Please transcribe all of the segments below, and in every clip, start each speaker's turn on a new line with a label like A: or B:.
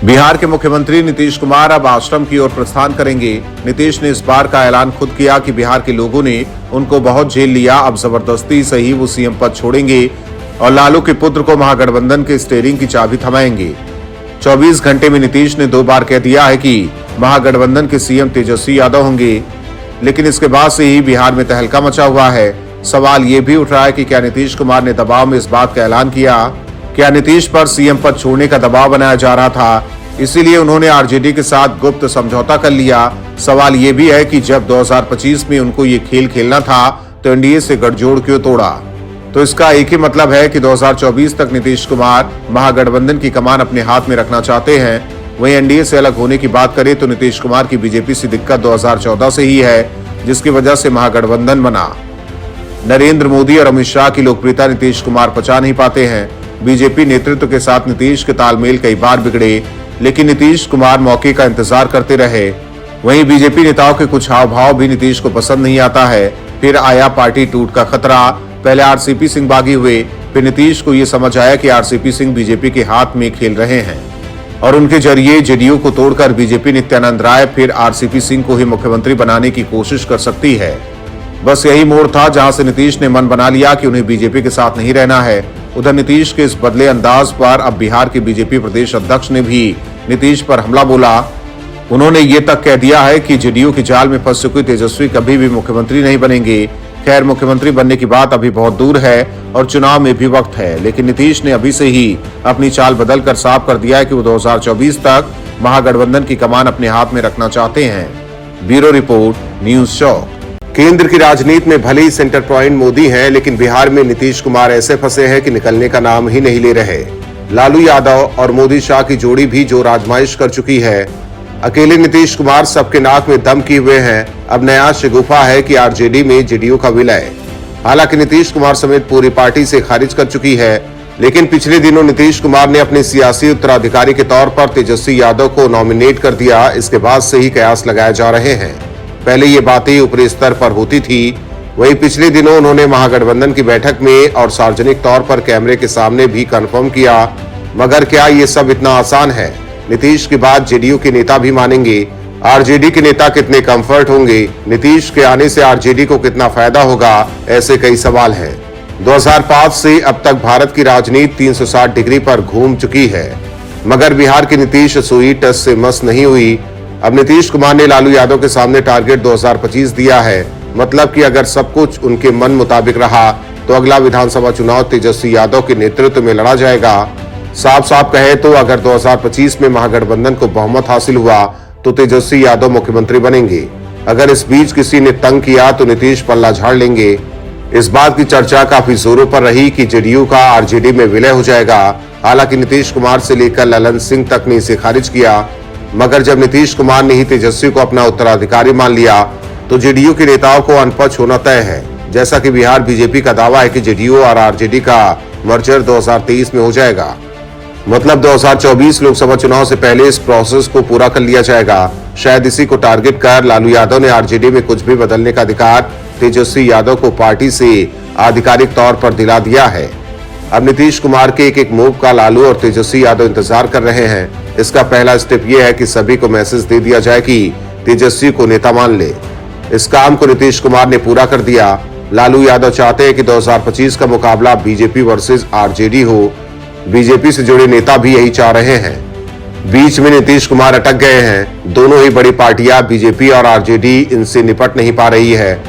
A: बिहार के मुख्यमंत्री नीतीश कुमार अब आश्रम की ओर प्रस्थान करेंगे। नीतीश ने इस बार का ऐलान खुद किया कि बिहार के लोगों ने उनको बहुत झेल लिया, अब जबरदस्ती से ही वो सीएम पद छोड़ेंगे और लालू के पुत्र को महागठबंधन के स्टीयरिंग की चाबी थमाएंगे। 24 घंटे में नीतीश ने 2 बार कह दिया है कि महागठबंधन के सीएम तेजस्वी यादव होंगे, लेकिन इसके बाद से ही बिहार में तहलका मचा हुआ है। सवाल ये भी उठ रहा है कि क्या नीतीश कुमार ने दबाव में इस बात का ऐलान किया? क्या नीतीश पर सीएम पद छोड़ने का दबाव बनाया जा रहा था, इसीलिए उन्होंने आरजेडी के साथ गुप्त समझौता कर लिया? सवाल ये भी है कि जब 2025 में उनको ये खेल खेलना था तो एनडीए से गठजोड़ क्यों तोड़ा? तो इसका एक ही मतलब है कि 2024 तक नीतीश कुमार महागठबंधन की कमान अपने हाथ में रखना चाहते हैं। वहीं एनडीए से अलग होने की बात करें तो नीतीश कुमार की बीजेपी से दिक्कत 2014 से ही है, जिसकी वजह से महागठबंधन बना। नरेंद्र मोदी और अमित शाह की लोकप्रियता नीतीश कुमार पचा नहीं पाते हैं। बीजेपी नेतृत्व के साथ नीतीश के तालमेल कई बार बिगड़े, लेकिन नीतीश कुमार मौके का इंतजार करते रहे। वहीं बीजेपी नेताओं के कुछ हाव भाव भी नीतीश को पसंद नहीं आता है। फिर आया पार्टी टूट का खतरा। पहले आरसीपी सिंह बागी हुए, फिर नीतीश को ये समझ आया कि आरसीपी सिंह बीजेपी के हाथ में खेल रहे हैं और उनके जरिए जेडीयू को तोड़कर बीजेपी नित्यानंद राय फिर आरसीपी सिंह को ही मुख्यमंत्री बनाने की कोशिश कर सकती है। बस यही मोड़ था जहां से नीतीश ने मन बना लिया कि उन्हें बीजेपी के साथ नहीं रहना है। उधर नीतीश के इस बदले अंदाज पर अब बिहार के बीजेपी प्रदेश अध्यक्ष ने भी नीतीश पर हमला बोला। उन्होंने ये तक कह दिया है कि जेडीयू के जाल में फंस चुके तेजस्वी कभी भी मुख्यमंत्री नहीं बनेंगे। खैर, मुख्यमंत्री बनने की बात अभी बहुत दूर है और चुनाव में भी वक्त है, लेकिन नीतीश ने अभी से ही अपनी चाल बदलकर साफ कर दिया है कि वो 2024 तक महागठबंधन की कमान अपने हाथ में रखना चाहते हैं। ब्यूरो रिपोर्ट, न्यूज़ चौक। केंद्र की राजनीति में भले ही सेंटर पॉइंट मोदी हैं, लेकिन बिहार में नीतीश कुमार ऐसे फंसे हैं कि निकलने का नाम ही नहीं ले रहे। लालू यादव और मोदी शाह की जोड़ी भी जो आजमाइश कर चुकी है। अकेले नीतीश कुमार सबके नाक में दम किए हुए हैं। अब नया शिगुफा है कि आरजेडी में जेडीयू का विलय। हालांकि नीतीश कुमार समेत पूरी पार्टी से खारिज कर चुकी है, लेकिन पिछले दिनों नीतीश कुमार ने अपने सियासी उत्तराधिकारी के तौर पर तेजस्वी यादव को नॉमिनेट कर दिया। इसके बाद से ही कयास लगाए जा रहे हैं। पहले ये बातें ऊपरी स्तर पर होती थी, वहीं पिछले दिनों उन्होंने महागठबंधन की बैठक में और सार्वजनिक तौर पर कैमरे के सामने भी कंफर्म किया। मगर क्या ये सब इतना आसान है? नीतीश की बात जेडीयू के नेता भी मानेंगे? आरजेडी के नेता कितने कंफर्ट होंगे? नीतीश के आने से आरजेडी को कितना फायदा होगा? ऐसे कई सवाल हैं। 2005 से अब तक भारत की राजनीति 360 डिग्री पर घूम चुकी है, मगर बिहार की नीतीश सुई टच से मस नहीं हुई। अब नीतीश कुमार ने लालू यादव के सामने टारगेट 2025 दिया है। मतलब कि अगर सब कुछ उनके मन मुताबिक रहा तो अगला विधानसभा चुनाव तेजस्वी यादव के नेतृत्व में लड़ा जाएगा। साफ साफ कहे तो अगर 2025 में महागठबंधन को बहुमत हासिल हुआ तो तेजस्वी यादव मुख्यमंत्री बनेंगे। अगर इस बीच किसी ने तंग किया तो नीतीश पल्ला झाड़ लेंगे। इस बात की चर्चा काफी जोरों पर रही कि जेडीयू का आरजेडी में विलय हो जाएगा। हालांकि नीतीश कुमार से लेकर ललन सिंह तक ने इसे खारिज किया, मगर जब नीतीश कुमार ने ही तेजस्वी को अपना उत्तराधिकारी मान लिया तो जेडीयू के नेताओं को अनपच होना तय है। जैसा कि बिहार बीजेपी का दावा है कि जेडीयू और आरजेडी का मर्जर 2023 में हो जाएगा। मतलब 2024 लोकसभा चुनाव से पहले इस प्रोसेस को पूरा कर लिया जाएगा। शायद इसी को टारगेट कर लालू यादव ने आरजेडी में कुछ भी बदलने का अधिकार तेजस्वी यादव को पार्टी से आधिकारिक तौर पर दिला दिया है। अब नीतीश कुमार के एक मूव का लालू और तेजस्वी यादव इंतजार कर रहे हैं। इसका पहला स्टेप यह है कि सभी को मैसेज दे दिया जाए कि तेजस्वी को नेता मान ले। इस काम को नीतीश कुमार ने पूरा कर दिया। लालू यादव चाहते हैं कि 2025 का मुकाबला बीजेपी वर्सेस आरजेडी हो। बीजेपी से जुड़े नेता भी यही चाह रहे हैं। बीच में नीतीश कुमार अटक गए हैं। दोनों ही बड़ी पार्टियां बीजेपी और आरजेडी इनसे निपट नहीं पा रही है।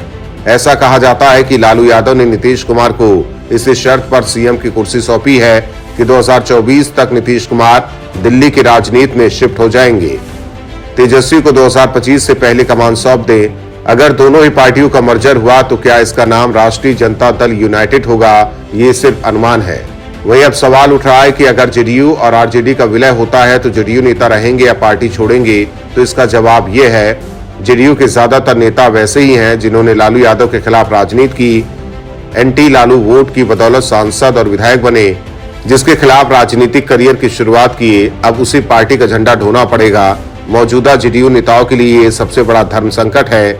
A: ऐसा कहा जाता है कि लालू यादव ने नीतीश कुमार को इस शर्त पर सीएम की कुर्सी सौंपी है कि 2024 तक नीतीश कुमार दिल्ली की राजनीति में शिफ्ट हो जाएंगे। तेजस्वी को 2025 से पहले कमान सौंप दे। अगर दोनों ही पार्टियों का मर्जर हुआ तो क्या इसका नाम राष्ट्रीय जनता दल यूनाइटेड होगा? ये सिर्फ अनुमान है। वही अब सवाल उठ रहा है कि अगर जेडीयू और आरजेडी का विलय होता है तो जेडीयू नेता रहेंगे या पार्टी छोड़ेंगे? तो इसका जवाब ये है, जेडीयू के ज्यादातर नेता वैसे ही हैं जिन्होंने लालू यादव के खिलाफ राजनीति की। एंटी लालू वोट की बदौलत सांसद और विधायक बने। जिसके खिलाफ राजनीतिक करियर की शुरुआत किए, अब उसी पार्टी का झंडा ढोना पड़ेगा। मौजूदा जेडीयू नेताओं के लिए ये सबसे बड़ा धर्म संकट है।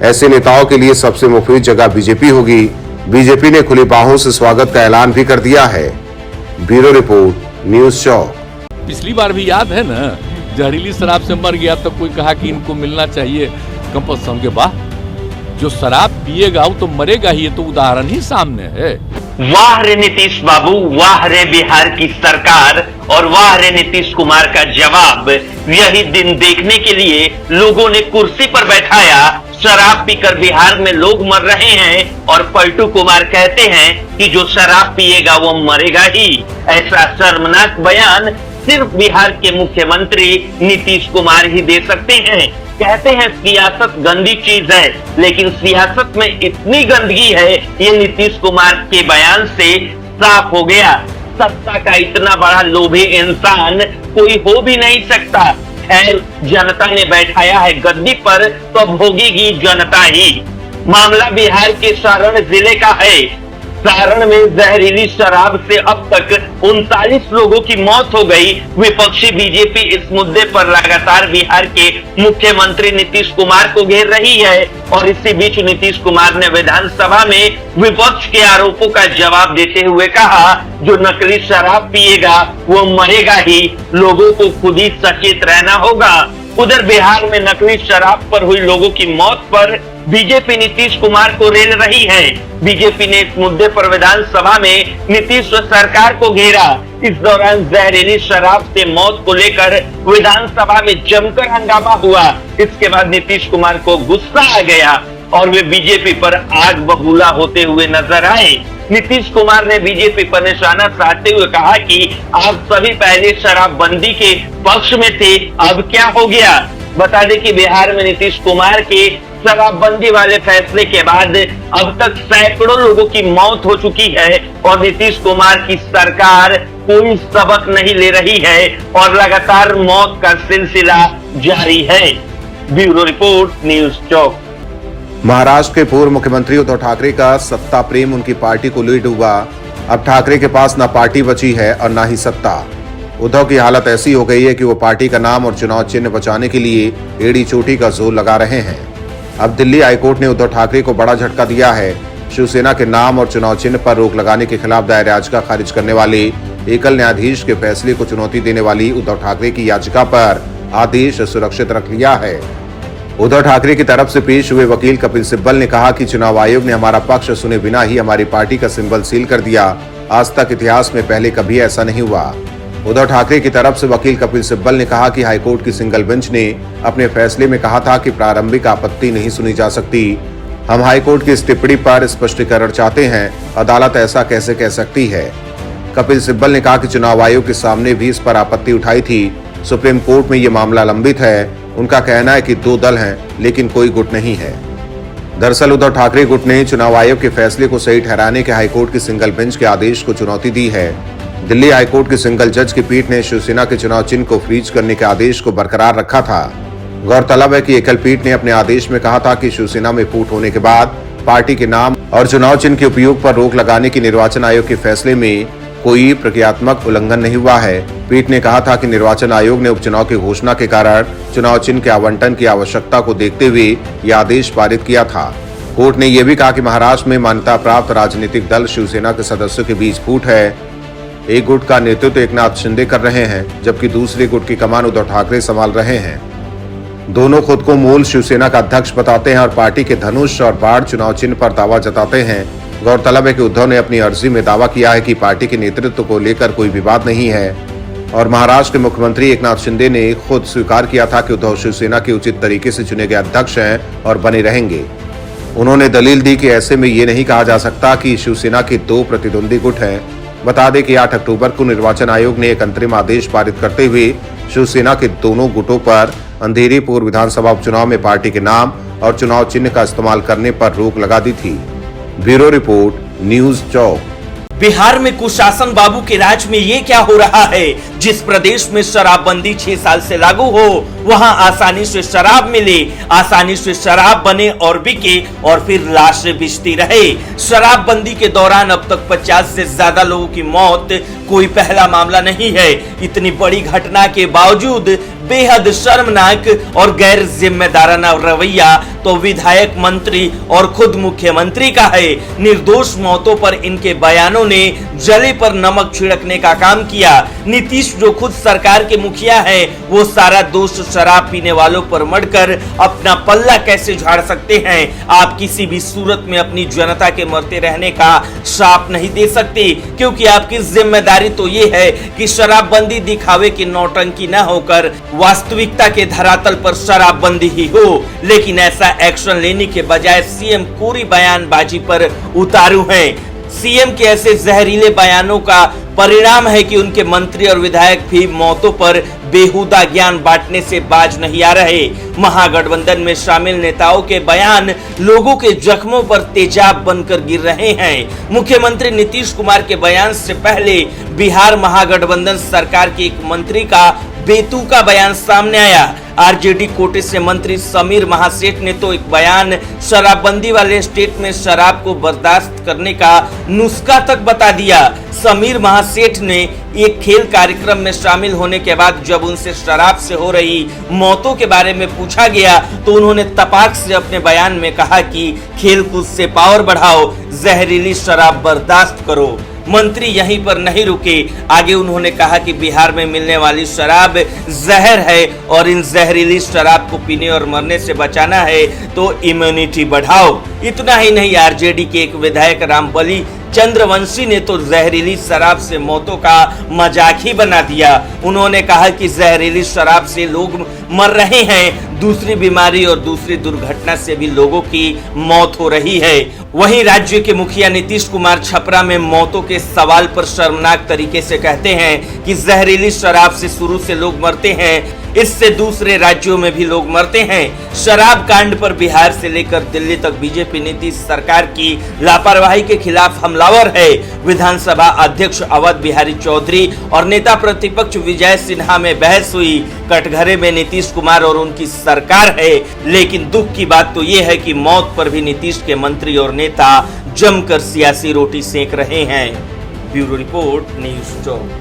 A: ऐसे नेताओं के लिए सबसे मुफीद जगह बीजेपी होगी। बीजेपी ने खुली बाहों से स्वागत का ऐलान भी कर दिया है। ब्यूरो रिपोर्ट, न्यूज़ चौक।
B: पिछली बार भी याद है ना, जहरीली शराब से मर गया तो कोई कहा कि इनको मिलना चाहिए कंपल्सन के बाद। जो शराब पिएगा वो तो मरेगा ही, ये तो उदाहरण ही सामने है।
C: वाह रे नीतीश बाबू, वाह रे बिहार की सरकार और वाह रे नीतीश कुमार का जवाब। यही दिन देखने के लिए लोगों ने कुर्सी पर बैठाया। शराब पीकर बिहार में लोग मर रहे हैं और पलटू कुमार कहते हैं कि जो शराब पिएगा वो मरेगा ही। ऐसा शर्मनाक बयान सिर्फ बिहार के मुख्यमंत्री नीतीश कुमार ही दे सकते हैं। कहते हैं सियासत गंदी चीज है, लेकिन सियासत में इतनी गंदगी है ये नीतीश कुमार के बयान से साफ हो गया। सत्ता का इतना बड़ा लोभी इंसान कोई हो भी नहीं सकता। खैर, जनता ने बैठाया है गद्दी पर तो भोगेगी जनता ही। मामला बिहार के सारण जिले का है। सारण में जहरीली शराब से अब तक 39 लोगों की मौत हो गई। विपक्षी बीजेपी इस मुद्दे पर लगातार बिहार के मुख्यमंत्री नीतीश कुमार को घेर रही है और इसी बीच नीतीश कुमार ने विधानसभा में विपक्ष के आरोपों का जवाब देते हुए कहा, जो नकली शराब पिएगा वो मरेगा ही, लोगों को खुद ही सचेत रहना होगा। उधर बिहार में नकली शराब पर हुई लोगों की मौत पर बीजेपी नीतीश कुमार को रेल रही है। बीजेपी ने इस मुद्दे पर विधानसभा में नीतीश सरकार को घेरा। इस दौरान जहरीली शराब से मौत को लेकर विधानसभा में जमकर हंगामा हुआ। इसके बाद नीतीश कुमार को गुस्सा आ गया और वे बीजेपी पर आग बबूला होते हुए नजर आए। नीतीश कुमार ने बीजेपी पर निशाना साधते हुए कहा कि आप सभी पहले शराबबंदी के पक्ष में थे, अब क्या हो गया। बता दें कि बिहार में नीतीश कुमार के शराबबंदी वाले फैसले के बाद अब तक सैकड़ों लोगों की मौत हो चुकी है और नीतीश कुमार की सरकार कोई सबक नहीं ले रही है और लगातार मौत का सिलसिला जारी है। ब्यूरो रिपोर्ट, न्यूज चौक।
A: महाराष्ट्र के पूर्व मुख्यमंत्री उद्धव ठाकरे का सत्ता प्रेम उनकी पार्टी को ले डूबा। अब ठाकरे के पास न पार्टी बची है और न ही सत्ता। उद्धव की हालत ऐसी हो गई है कि वो पार्टी का नाम और चुनाव चिन्ह बचाने के लिए एड़ी चोटी का जोर लगा रहे हैं। अब दिल्ली हाईकोर्ट ने उद्धव ठाकरे को बड़ा झटका दिया है। शिवसेना के नाम और चुनाव चिन्ह पर रोक लगाने के खिलाफ दायर याचिका खारिज करने वाले एकल न्यायाधीश के फैसले को चुनौती देने वाली उद्धव ठाकरे की याचिका पर आदेश सुरक्षित रख लिया है। उद्धव ठाकरे की तरफ से पेश हुए वकील कपिल सिब्बल ने कहा कि चुनाव आयोग ने हमारा पक्ष सुने बिना ही हमारी पार्टी का सिंबल सील कर दिया। आज तक इतिहास में पहले कभी ऐसा नहीं हुआ। उद्धव ठाकरे की तरफ से वकील कपिल सिब्बल ने कहा कि हाईकोर्ट की सिंगल बेंच ने अपने फैसले में कहा था कि प्रारंभिक आपत्ति नहीं सुनी जा सकती। हम हाईकोर्ट की इस टिप्पणी पर स्पष्टीकरण चाहते हैं। अदालत ऐसा कैसे कह सकती है। कपिल सिब्बल ने कहा कि चुनाव आयोग के सामने भी इस पर आपत्ति उठाई थी। सुप्रीम कोर्ट में ये मामला लंबित है। उनका कहना है कि 2 दल हैं लेकिन कोई गुट नहीं है। दरअसल उद्धव ठाकरे गुट ने चुनाव आयोग के फैसले को सही ठहराने के हाईकोर्ट की सिंगल बेंच के आदेश को चुनौती दी है। दिल्ली हाईकोर्ट की सिंगल जज की पीठ ने शिवसेना के चुनाव चिन्ह को फ्रीज करने के आदेश को बरकरार रखा था। गौरतलब है कि एकल पीठ ने अपने आदेश में कहा था कि शिवसेना में फूट होने के बाद पार्टी के नाम और चुनाव चिन्ह के उपयोग पर रोक लगाने की निर्वाचन आयोग के फैसले में कोई प्रक्रियात्मक उल्लंघन नहीं हुआ है। पीठ ने कहा था कि निर्वाचन आयोग ने उपचुनाव की घोषणा के कारण चुनाव चिन्ह के आवंटन की आवश्यकता को देखते हुए यह आदेश पारित किया था। कोर्ट ने यह भी कहा कि महाराष्ट्र में मान्यता प्राप्त राजनीतिक दल शिवसेना के सदस्यों के बीच फूट है। एक गुट का नेतृत्व एकनाथ शिंदे कर रहे हैं जबकि दूसरे गुट की कमान उद्धव ठाकरे संभाल रहे हैं। दोनों खुद को मूल शिवसेना का अध्यक्ष बताते हैं और पार्टी के धनुष और बाढ़ चुनाव चिन्ह पर दावा जताते हैं। गौरतलब है कि उद्धव ने अपनी अर्जी में दावा किया है कि पार्टी के नेतृत्व को लेकर कोई विवाद नहीं है और महाराष्ट्र के मुख्यमंत्री एकनाथ शिंदे ने खुद स्वीकार किया था कि उद्धव शिवसेना के उचित तरीके से चुने गए अध्यक्ष हैं और बने रहेंगे। उन्होंने दलील दी कि ऐसे में ये नहीं कहा जा सकता कि शिवसेना के 2 प्रतिद्वंदी गुट हैं। बता दें कि 8 अक्टूबर को निर्वाचन आयोग ने एक अंतरिम आदेश पारित करते हुए शिवसेना के दोनों गुटों पर अंधेरी पूर्व विधानसभा उपचुनाव में पार्टी के नाम और चुनाव चिन्ह का इस्तेमाल करने पर रोक लगा दी थी। ब्यूरो रिपोर्ट, न्यूज चौक।
D: बिहार में कुशासन बाबू के राज में ये क्या हो रहा है। जिस प्रदेश में शराबबंदी 6 साल से लागू हो वहां आसानी से शराब मिले, आसानी से शराब बने और बिके और फिर लाशें बिछती रहे। शराबबंदी के दौरान अब तक 50 से ज्यादा लोगों की मौत कोई पहला मामला नहीं है। इतनी बड़ी घटना के बावजूद बेहद शर्मनाक और गैर जिम्मेदाराना रवैया तो विधायक, मंत्री और खुद मुख्यमंत्री का है। निर्दोष मौतों पर इनके बयानों ने जले पर नमक छिड़कने का काम किया। नीतीश जो खुद सरकार के मुखिया हैं, वो सारा दोष शराब पीने वालों पर मढ़कर अपना पल्ला कैसे झाड़ सकते हैं? आप किसी भी सूरत में अपनी जनता के मरते रहने का श्राप नहीं दे सकते, क्योंकि आपकी जिम्मेदारी तो ये है कि शराबबंदी दिखावे की नौटंकी न होकर वास्तविकता के धरातल पर शराबबंदी ही हो। लेकिन ऐसा एक्शन लेने के बजाय सीएम पूरी बयानबाजी पर उतारू हैं। सीएम के ऐसे जहरीले बयानों का परिणाम है कि उनके मंत्री और विधायक भी मौतों पर बेहुदा ज्ञान बांटने से बाज नहीं आ रहे। महागठबंधन में शामिल नेताओं के बयान लोगों के जख्मों पर तेजाब बनकर गिर रहे हैं। मुख्यमंत्री नीतीश कुमार के बयान से पहले बिहार महागठबंधन सरकार के एक मंत्री का बेतुका बयान सामने आया। आरजेडी कोटे से मंत्री समीर महासेठ ने तो एक बयान शराबबंदी वाले स्टेट में शराब को बर्दाश्त करने का नुस्खा तक बता दिया। समीर महासेठ ने एक खेल कार्यक्रम में शामिल होने के बाद जब उनसे शराब से हो रही मौतों के बारे में पूछा गया तो उन्होंने तपाक से अपने बयान में कहा कि खेलकूद से पावर बढ़ाओ, जहरीली शराब बर्दाश्त करो। मंत्री यहीं पर नहीं रुके, आगे उन्होंने कहा कि बिहार में मिलने वाली शराब जहर है और इन जहरीली शराब को पीने और मरने से बचाना है तो इम्यूनिटी बढ़ाओ। इतना ही नहीं, आरजेडी के एक विधायक रामबली चंद्रवंशी ने तो जहरीली शराब से मौतों का मजाक ही बना दिया। उन्होंने कहा कि जहरीली शराब से लोग मर रहे हैं, दूसरी बीमारी और दूसरी दुर्घटना से भी लोगों की मौत हो रही है। वहीं राज्य के मुखिया नीतीश कुमार छपरा में मौतों के सवाल पर शर्मनाक तरीके से कहते हैं कि जहरीली शराब से शुरू से लोग मरते हैं, इससे दूसरे राज्यों में भी लोग मरते हैं। शराब कांड पर बिहार से लेकर दिल्ली तक बीजेपी नीतीश सरकार की लापरवाही के खिलाफ हमलावर है। विधानसभा अध्यक्ष अवध बिहारी चौधरी और नेता प्रतिपक्ष विजय सिन्हा में बहस हुई। कटघरे में नीतीश कुमार और उनकी सरकार है, लेकिन दुख की बात तो ये है कि मौत पर भी नीतीश के मंत्री और नेता जमकर सियासी रोटी सेक रहे हैं। Bureau report, news 24।